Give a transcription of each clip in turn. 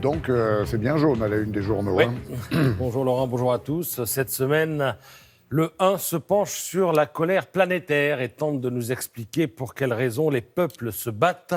Donc, c'est bien jaune à la une des journaux. Oui. Hein. Bonjour Laurent, bonjour à tous. Cette semaine, le 1 se penche sur la colère planétaire et tente de nous expliquer pour quelles raisons les peuples se battent.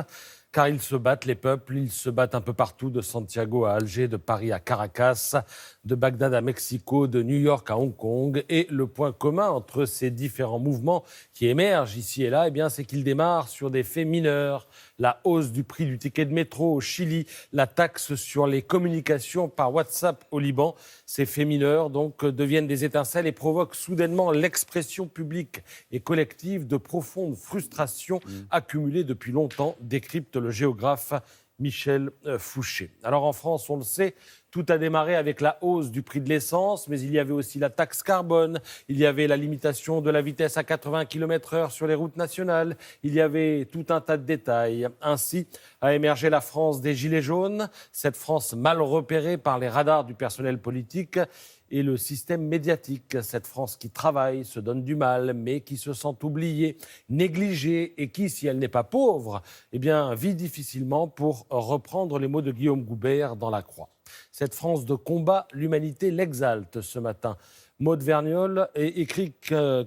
Car ils se battent, les peuples, ils se battent un peu partout, de Santiago à Alger, de Paris à Caracas, de Bagdad à Mexico, de New York à Hong Kong. Et le point commun entre ces différents mouvements qui émergent ici et là, eh bien, c'est qu'ils démarrent sur des faits mineurs. La hausse du prix du ticket de métro au Chili, la taxe sur les communications par WhatsApp au Liban. Ces faits mineurs donc, deviennent des étincelles et provoquent soudainement l'expression publique et collective de profondes frustrations accumulées depuis longtemps, décrypte le géographe Michel Fouché. Alors en France, on le sait, tout a démarré avec la hausse du prix de l'essence, mais il y avait aussi la taxe carbone, il y avait la limitation de la vitesse à 80 km/h sur les routes nationales, il y avait tout un tas de détails. Ainsi a émergé la France des Gilets jaunes, cette France mal repérée par les radars du personnel politique et le système médiatique. Cette France qui travaille, se donne du mal, mais qui se sent oubliée, négligée et qui, si elle n'est pas pauvre, eh bien, vit difficilement, pour reprendre les mots de Guillaume Goubert dans La Croix. Cette France de combat, l'humanité l'exalte ce matin. Maude Vergnol écrit qu'un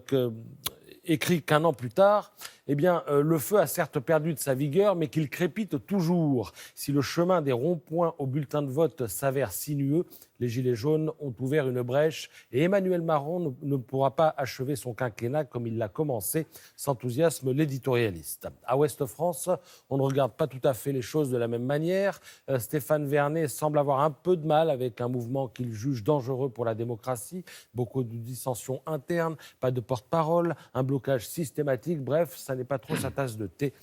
an plus tard, eh bien, le feu a certes perdu de sa vigueur, mais qu'il crépite toujours. Si le chemin des ronds-points au bulletin de vote s'avère sinueux, les Gilets jaunes ont ouvert une brèche et Emmanuel Macron ne pourra pas achever son quinquennat comme il l'a commencé, s'enthousiasme l'éditorialiste. À Ouest-France, on ne regarde pas tout à fait les choses de la même manière. Stéphane Vernet semble avoir un peu de mal avec un mouvement qu'il juge dangereux pour la démocratie. Beaucoup de dissensions internes, pas de porte-parole, un blocage systématique. Bref, ça n'est pas trop sa tasse de thé.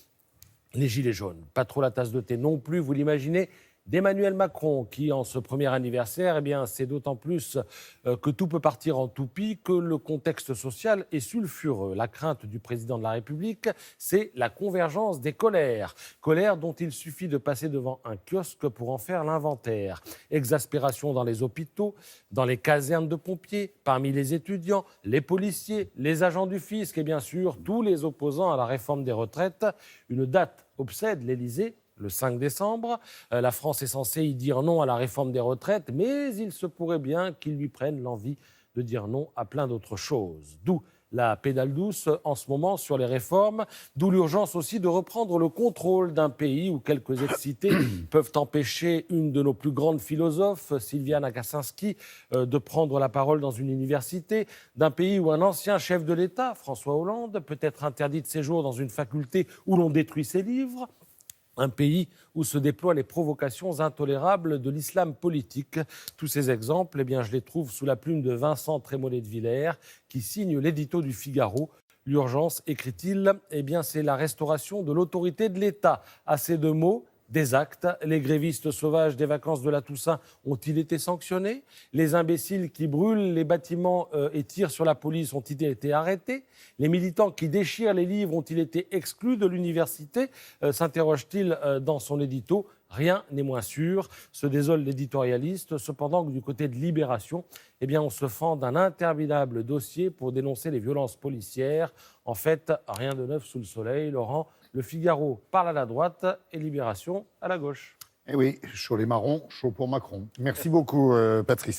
Les Gilets jaunes, pas trop la tasse de thé non plus, vous l'imaginez, d'Emmanuel Macron, qui, en ce premier anniversaire, eh bien, c'est d'autant plus que tout peut partir en toupie que le contexte social est sulfureux. La crainte du président de la République, c'est la convergence des colères. Colères dont il suffit de passer devant un kiosque pour en faire l'inventaire. Exaspération dans les hôpitaux, dans les casernes de pompiers, parmi les étudiants, les policiers, les agents du fisc et bien sûr tous les opposants à la réforme des retraites. Une date obsède l'Élysée, le 5 décembre. La France est censée y dire non à la réforme des retraites, mais il se pourrait bien qu'ils lui prennent l'envie de dire non à plein d'autres choses. D'où la pédale douce en ce moment sur les réformes, d'où l'urgence aussi de reprendre le contrôle d'un pays où quelques excités peuvent empêcher une de nos plus grandes philosophes, Sylviane Agacinski, de prendre la parole dans une université, d'un pays où un ancien chef de l'État, François Hollande, peut être interdit de séjour dans une faculté où l'on détruit ses livres, un pays où se déploient les provocations intolérables de l'islam politique. Tous ces exemples, eh bien, je les trouve sous la plume de Vincent Trémollet de Villers, qui signe l'édito du Figaro. L'urgence, écrit-il, eh bien, c'est la restauration de l'autorité de l'État. À ces deux mots, des actes. Les grévistes sauvages des vacances de la Toussaint ont-ils été sanctionnés? Les imbéciles qui brûlent les bâtiments et tirent sur la police ont-ils été arrêtés? Les militants qui déchirent les livres ont-ils été exclus de l'université? S'interroge-t-il dans son édito. Rien n'est moins sûr, se désole l'éditorialiste. Cependant, du côté de Libération, eh bien, on se fend d'un interminable dossier pour dénoncer les violences policières. En fait, rien de neuf sous le soleil, Laurent. Le Figaro parle à la droite et Libération à la gauche. Eh oui, chaud les marrons, chaud pour Macron. Merci beaucoup, Patrice.